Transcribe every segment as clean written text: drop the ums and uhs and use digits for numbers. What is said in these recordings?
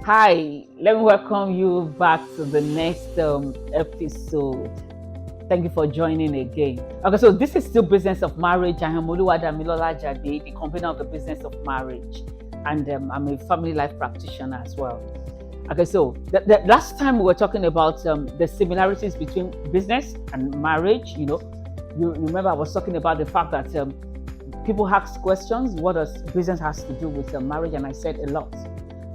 Hi, let me welcome you back to the next episode. Thank you for joining again. Okay, so this is still Business of Marriage. I am Oluwadamilola Jade, the convener of the Business of Marriage, and I'm a family life practitioner as well. Okay, so the last time we were talking about the similarities between business and marriage. You remember I was talking about the fact that people ask questions, what does business has to do with marriage? And I said a lot.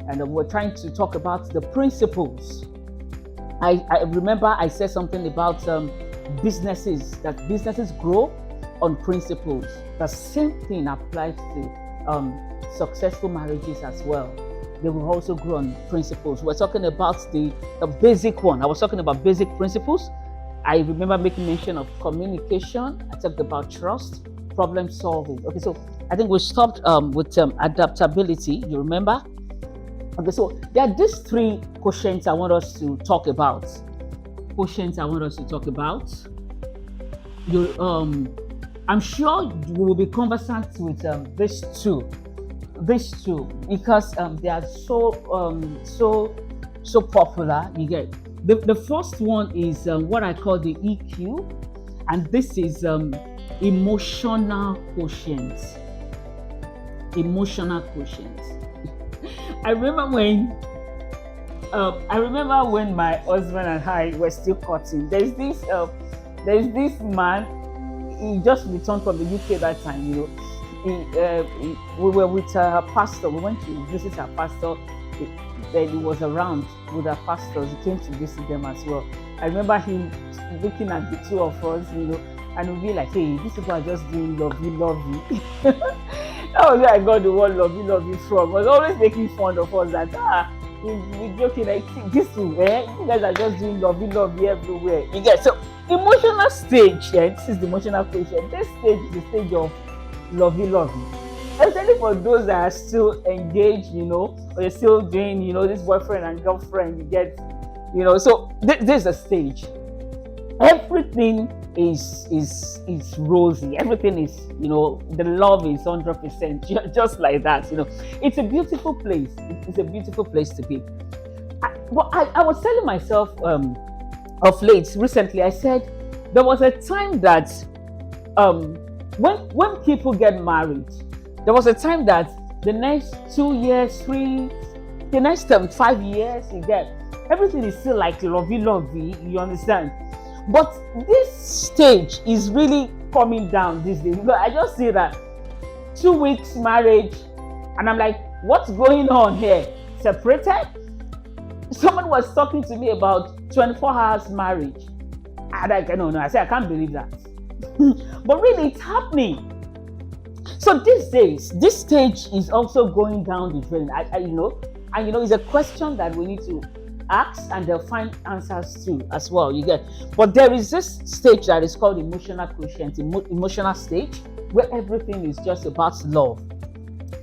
And we're trying to talk about the principles. I remember I said something about businesses, that businesses grow on principles. The same thing applies to successful marriages as well. They will also grow on principles. We're talking about the basic one. I was talking about basic principles. I remember making mention of communication. I talked about trust, problem solving. Okay, so I think we stopped with adaptability. You remember? Okay, so there are these three quotients I want us to talk about. I'm sure you will be conversant with these two, because they are so popular. You get the first one is what I call the EQ, and this is emotional quotient. Emotional quotient. I remember when my husband and I were still courting. There's this man. He just returned from the UK that time. We were with our pastor. We went to visit our pastor. Then he was around with our pastors. He came to visit them as well. I remember him looking at the two of us, and we'd be like, "Hey, these people are just doing lovey." That was where I got the word lovey from. I was always making fun of us that we're joking like this is where you guys are just doing lovey everywhere. You get so emotional stage. Yeah, this is the emotional quotient. This stage is the stage of lovey. Especially for those that are still engaged, or you're still doing, this boyfriend and girlfriend. You get, so this is a stage. Everything is rosy. Everything is, the love is 100%, just like that. It's a beautiful place. It's a beautiful place to be. I was telling myself of late recently. I said there was a time that when people get married, there was a time that the next 2 years, the next 5 years, you get everything is still like lovey. You understand? But this stage is really coming down these days. I just see that 2 weeks marriage, and I'm like, what's going on here? Separated? Someone was talking to me about 24 hours marriage. And I don't know. I said, I can't believe that. But really, it's happening. So these days, this stage is also going down the drain. It's a question that we need to ask, and they'll find answers to as well. You get, but there is this stage that is called emotional quotient, emotional stage, where everything is just about love.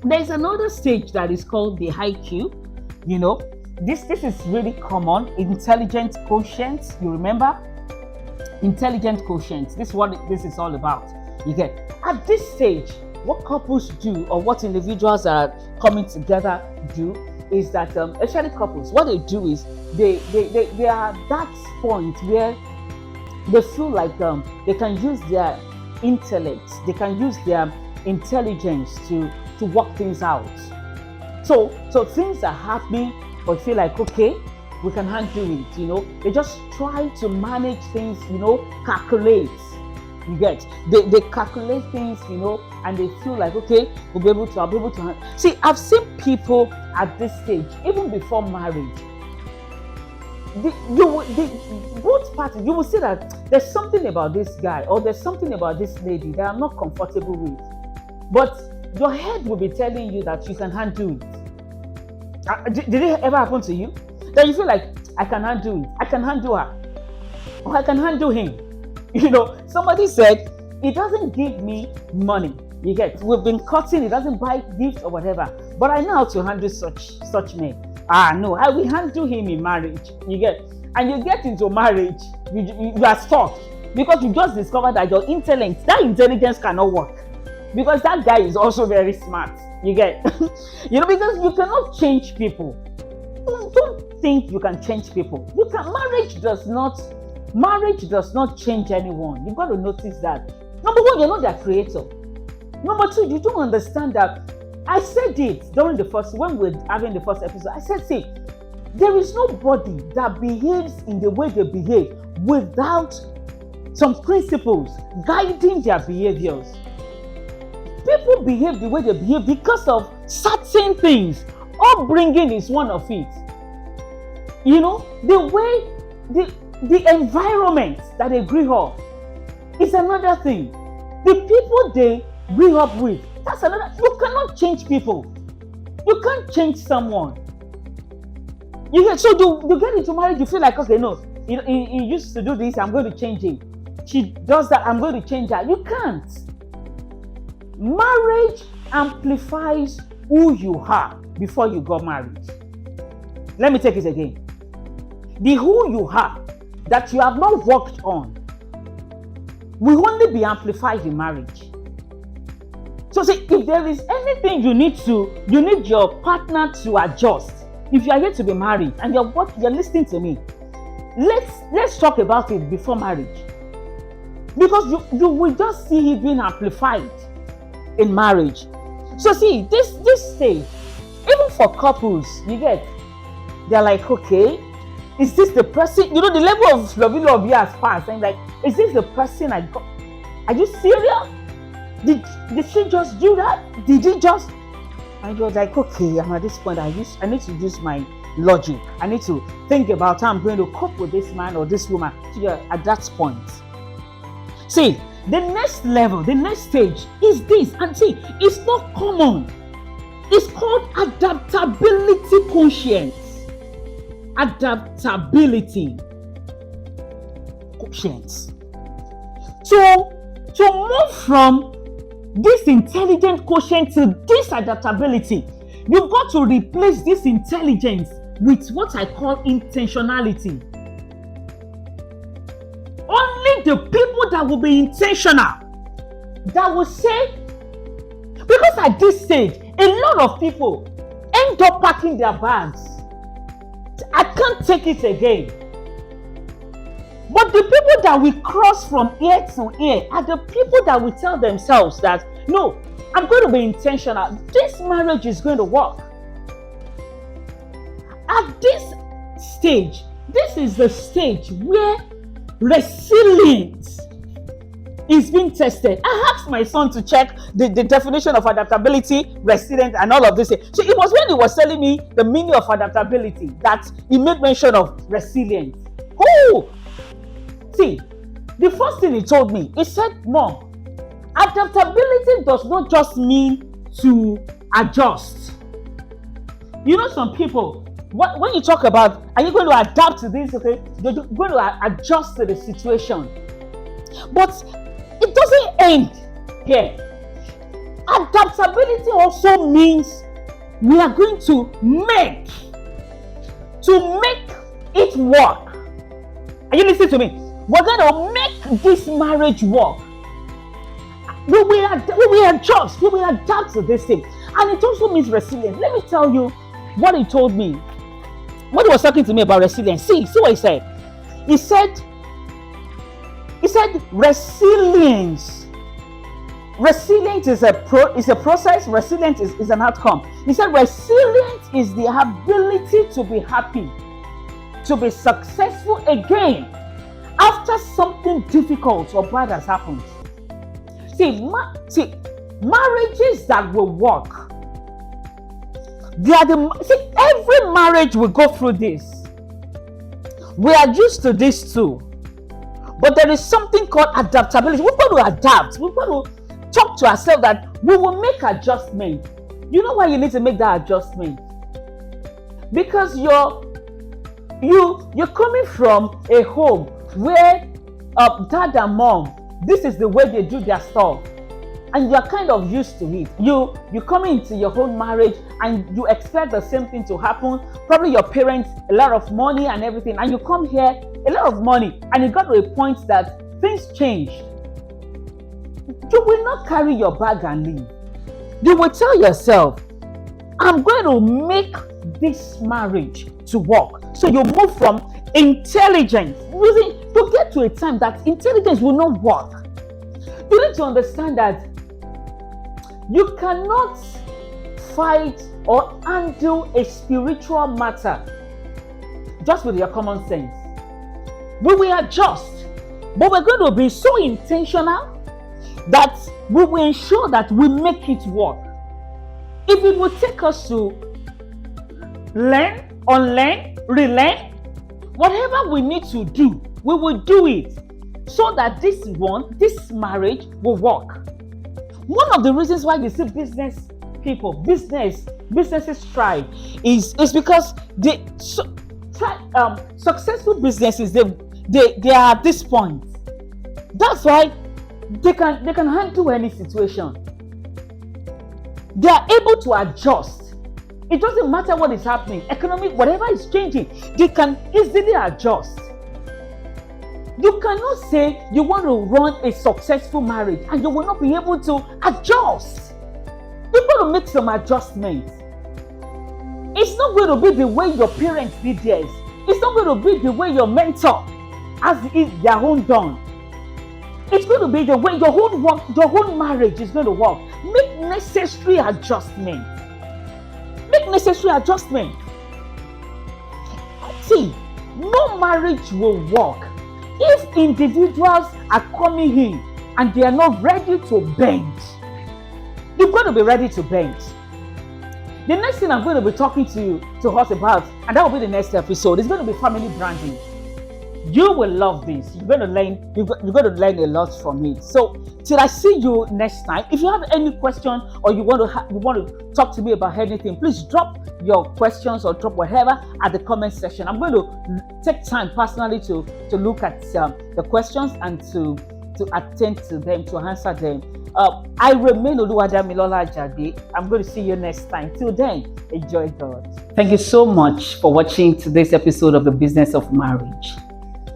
There's another stage that is called the IQ. This is really common. Intelligent quotient. You remember? Intelligent quotient. This is what this is all about. You get, at this stage, what couples do, or what individuals that are coming together do, is that especially couples, what they do is they are at that point where they feel like they can use their intellect, they can use their intelligence to work things out. So things are happening, but feel like, okay, we can handle it. They just try to manage things, calculate. You get, they calculate things, and they feel like, okay, I'll be able to see. I've seen people at this stage, even before marriage. Both parties, you will see that there's something about this guy or there's something about this lady that I'm not comfortable with, but your head will be telling you that you can handle it. Did it ever happen to you that you feel like, I can handle it, I can handle her, or I can handle him? Somebody said, it doesn't give me money. You get, we've been cutting, it doesn't buy gifts or whatever, but I know how to handle such men. No, I will handle him in marriage. You get, and you get into marriage, you are stuck because you just discovered that your intelligence cannot work, because that guy is also very smart. You get, because you cannot change people. don't think you can change people. You can. Marriage does not change anyone. You've got to notice that. Number one, you're not their creator. Number two, you don't understand that. I said it during when we were having the first episode. I said, see, there is nobody that behaves in the way they behave without some principles guiding their behaviors. People behave the way they behave because of certain things. Upbringing is one of it. You know, the way the environment that they grew up is another thing. The people they grew up with, that's another. You cannot change people. You can't change someone. So you get into marriage, you feel like, okay, no, he used to do this, I'm going to change him. She does that, I'm going to change her. You can't. Marriage amplifies who you are before you got married. Let me take it again. The who you are that you have not worked on will only be amplified in marriage. So see, if there is anything you need your partner to adjust. If you are here to be married and you're listening to me, let's talk about it before marriage. Because you will just see it being amplified in marriage. So see, this stage, even for couples, they're like, okay, is this the person? You know, the level of love has passed. And like, is this the person I got? Are you serious? Did she just do that? Did he just? And you're like, okay, I'm at this point. I need to use my logic. I need to think about how I'm going to cope with this man or this woman. So you're at that point. See, the next level, the next stage is this. And see, it's not common. It's called adaptability quotient. Adaptability quotient. So to move from this intelligent quotient to this adaptability, you've got to replace this intelligence with what I call intentionality. Only the people that will be intentional, that will say, because at this stage, a lot of people end up packing their bags. I can't take it again. But the people that will cross from ear to ear are the people that will tell themselves that, no, I'm going to be intentional. This marriage is going to work. At this stage, this is the stage where resilience is being tested. I asked my son to check the definition of adaptability, resilience, and all of this. So it was when he was telling me the meaning of adaptability that he made mention of resilience. Oh! See, the first thing he told me, he said, Mom, adaptability does not just mean to adjust. You know, some people, when you talk about, are you going to adapt to this? Okay, you're going to adjust to the situation. But it doesn't end here. Adaptability also means we are going to make it work. Are you listening to me? We're going to make this marriage work. We will adjust. We will adapt to this thing. And it also means resilience. Let me tell you what he told me. When he was talking to me about resilience, see what he said. He said resilience. Resilience is a process. Resilience is an outcome. He said resilience is the ability to be happy, to be successful again after something difficult or bad has happened. See, marriages that will work, every marriage will go through this. We are used to this too. But there is something called adaptability. We've got to adapt. We've got to talk to ourselves that we will make adjustments. You know why you need to make that adjustment? Because you're coming from a home where dad and mom, this is the way they do their stuff, and you're kind of used to it. You come into your whole marriage and you expect the same thing to happen. Probably your parents, a lot of money and everything, and you come here, a lot of money, and you got to a point that things changed. You will not carry your bag and leave. You will tell yourself, I'm going to make this marriage to work. So you move from intelligence, to get to a time that intelligence will not work. You need to understand that you cannot fight or handle a spiritual matter just with your common sense. We will adjust, but we're going to be so intentional that we will ensure that we make it work. If it will take us to learn, unlearn, relearn, whatever we need to do, we will do it so that this marriage will work. One of the reasons why you see businesses thrive is because successful businesses, they are at this point. That's why they can handle any situation. They are able to adjust. It doesn't matter what is happening, economic, whatever is changing, they can easily adjust. You cannot say you want to run a successful marriage and you will not be able to adjust. You've got to make some adjustments. It's not going to be the way your parents did theirs. It's not going to be the way your mentor has their own done. It's going to be the way your whole marriage is going to work. Make necessary adjustments. See, no marriage will work if individuals are coming in and they are not ready to bend. You've got to be ready to bend. The next thing I'm going to be talking to us about, and that will be the next episode, is going to be family branding. You will love this. You're going to learn a lot from it. So till I see you next time, if you have any question or you want to talk to me about anything, please drop your questions or drop whatever at the comment section. I'm going to take time personally to look at the questions and to attend to them, to answer them. I remain Oluwadamilola Ajadi. I'm going to see you next time. Till then, enjoy God. Thank you so much for watching today's episode of The Business of Marriage.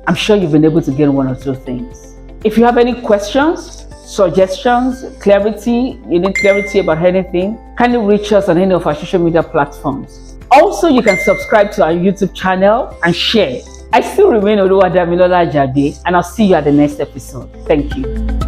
I'm sure you've been able to gain one or two things. If you have any questions, suggestions, clarity, you need clarity about anything, kindly reach us on any of our social media platforms. Also, you can subscribe to our YouTube channel and share. I still remain Oluwadamilola Ajadi, and I'll see you at the next episode. Thank you.